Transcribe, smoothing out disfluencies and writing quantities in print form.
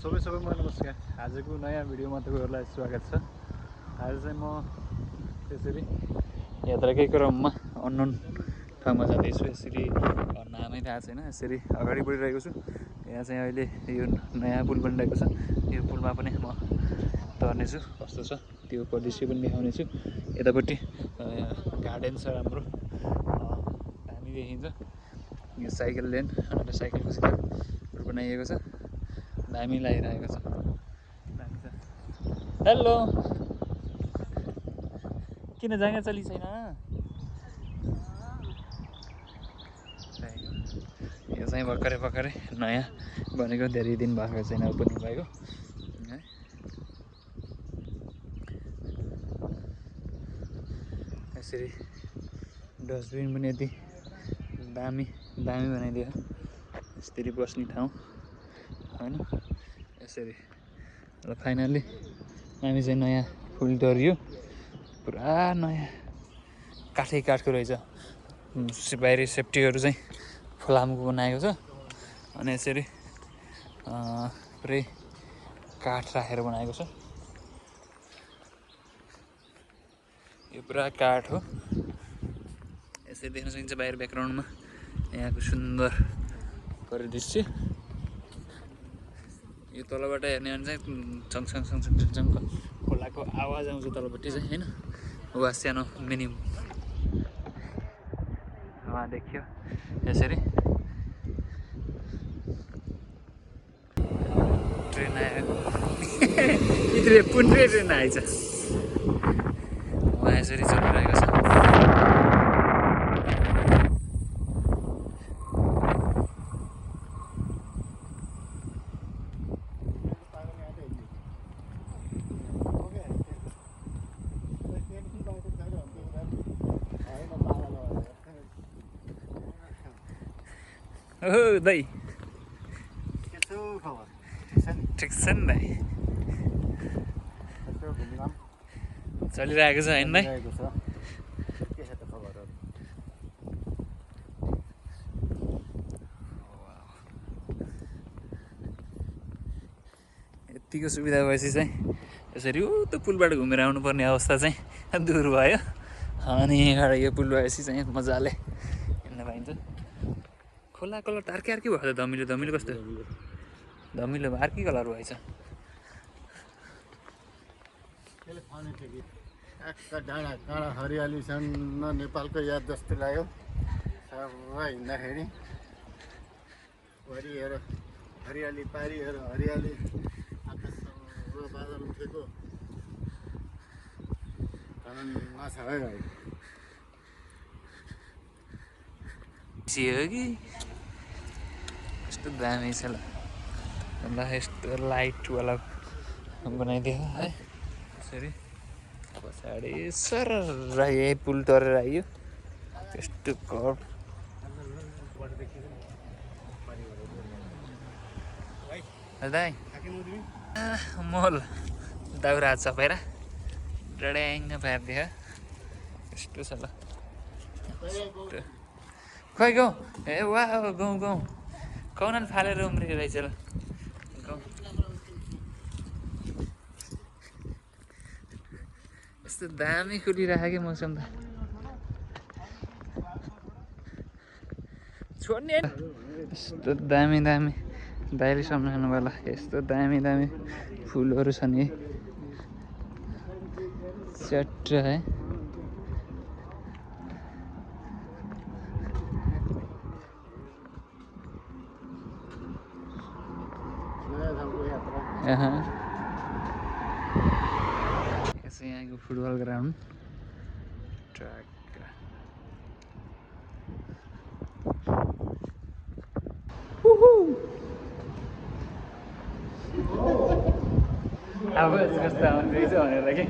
सबैमा नमस्कार। आजको नयाँ भिडियोमा तपाईँहरूलाई स्वागत छ। आज चाहिँ म त्यसरी यात्राकै क्रममा अननोन ठाउँमा जाँदैछु। यसरी नामै थाहा छैन, यसरी अगाडि बढिरहेको छु। यहाँ चाहिँ अहिले यो नयाँ पुल बनिरहेको छ। यो पुलमा पनि म तर्नेछु। कस्तो छ त्यो दृश्य पनि देखाउनेछु। यतापट्टि गार्डन छ, राम्रो दामी देखिन्छ। यो साइकल लेन र साइकलको सिधा बनाइएको छ, दामी लागिरहेको छ। हेलो, किन जग्गा चली छैन? यो चाहिँ भर्खरै नयाँ बनेको, धेरै दिन भएको छैन ओपनिङ भएको है। यसरी डस्टबिन पनि यति दामी बनाइदियो। यसरी बस्ने ठाउँ होइन। यसरी र फाइनल्ली हामी चाहिँ नयाँ पुल तरियो। पुरा नयाँ काठको रहेछ। बाहिरी सेफ्टीहरू चाहिँ फलामको बनाएको छ। अनि यसरी पुरै काठ राखेर बनाएको छ। यो पुरा काठ हो। यसरी देख्न सकिन्छ बाहिर ब्याकग्राउन्डमा यहाँको सुन्दर परिदृश्य। यो तलबाट हेर्ने भने चाहिँ चङचङ खोलाको आवाज आउँछ तलपट्टि चाहिँ होइन। वा सानो मिनी वहाँ देखियो। यसरी ट्रेन आयो। यतिले पुनरै ट्रेन आइछ। वहाँ यसरी चलिरहेको छ। ओहो दाइ, ठिक छ नि दाइ? चलिरहेको छ होइन दाइ? यतिको सुविधा भएपछि चाहिँ यसरी त्यो पुलबाट घुमेर आउनुपर्ने अवस्था चाहिँ दूर भयो। अनि यो पुल भएपछि चाहिँ मजाले हिँड्न पाइन्छ। खोला कलर त अर्कै भयो त। धमिलो कस्तो धमिलो अर्कै कलर भएछ। डाँडा हरियाली छन्। नेपालको याद जस्तो लाग्यो सबै हिँड्दाखेरि। वरिहरू हरियाली, पारीहरू हरियाली, आकाशसँग बादल उठेको धनमा छ है भाइ। हो कि कस्तो दामी छ ल। यस्तो लाइटवाला बनाइदियो है। यसरी पछाडि सर यही पुल तरेर आइयो। यस्तो कर्भ दाइ मोल दाउरा चपेर डड्याङ्ग पारिदियो। यस्तो छ ल। खै गाउँ ए वा गाउँ कौनाले फालेर उम्रिएको रहेछ ल। गाउँ यस्तो दामी खुलिरहेको कि मौसम त छोड्ने। यस्तो दामी दाइले सम्झाउनु होला। यस्तो दामी फुलहरू छ नि च्याट है। यहाँको फुटबल ग्राउन्ड ट्र्याक। अब कस्तो आउने रहेछ भनेर कि